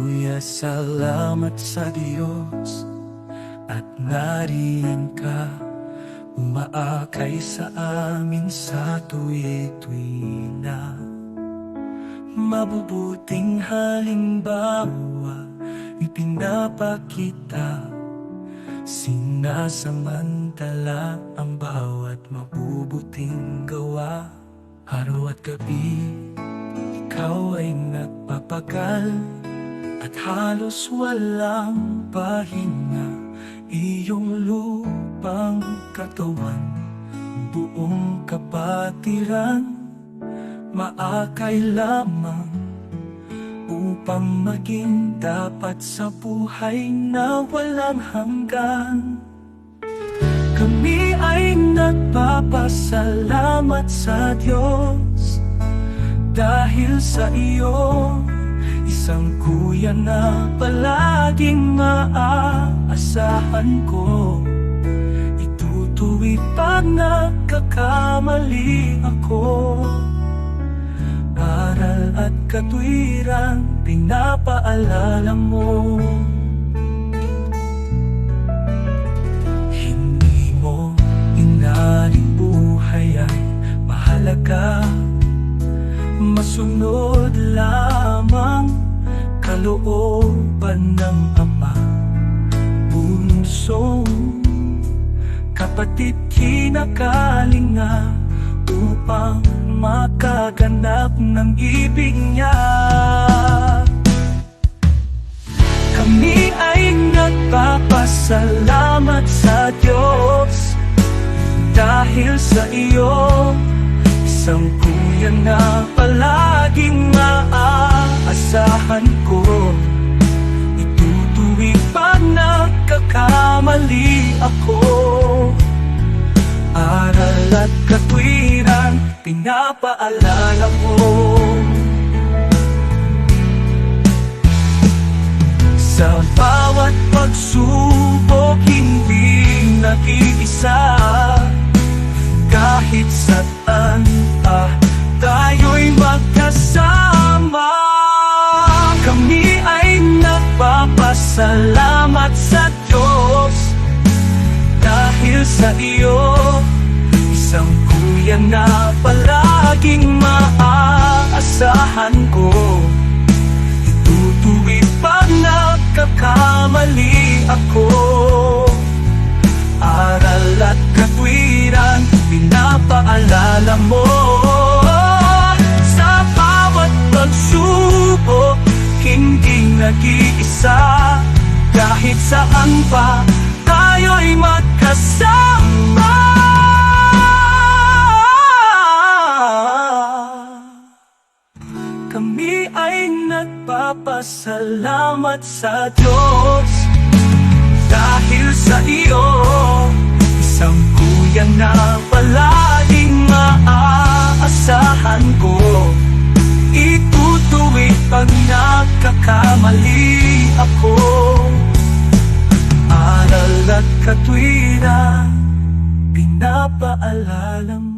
Haleluya, salamat sa Diyos at nariyan ka, umaakay sa amin sa tuwi-tuwina. Mabubuting halimbawa ipinapakita, sinasamantala ang bawat mabubuting gawa. Araw at gabi, ikaw ay nagpapagal at halos walang pahinga. Iyong lupang katawan, buong kapatiran, maakay lamang upang maging dapat sa buhay na walang hanggan. Kami ay nagpapasalamat sa Diyos dahil sa iyo, isang kuya na palaging maaasahan ko. Itutuwid pag nagkakamali ako. Aral at katwiran, pinapaalala mo. Hindi mo inaling buhay ay mahalaga, masunod lamang kalooban ng Ama. Bunsong kapatid kinakalinga upang makaganap ng ibig niya. Kami ay nagpapasalamat sa Diyos dahil sa iyo, isang kuya na palaging maaasahan ko. Itutuwid pag nagkakamali ako. Aral at katwiran, pinapaalala mo. Sa bawat pagsubok, hindi nag-iisa. Kahit saan tayo'y magkasama. Kami ay nagpapasalamat sa Diyos dahil sa iyo, isang kuya na palaging maaasahan ko. Itutuwid pag nagkakamali ako. Aral at katwiran, pinapaalala mo. Sa bawat pagsubok, hindi nag-iisa. Kahit saan pa tayo'y magkasama. Kami ay nagpapasalamat sa Diyos dahil sa iyo, isang kuya na palaging maaasahan ko. Itutuwid pag nagkakamali ako. Aral at katwiran, pinapaalala mo.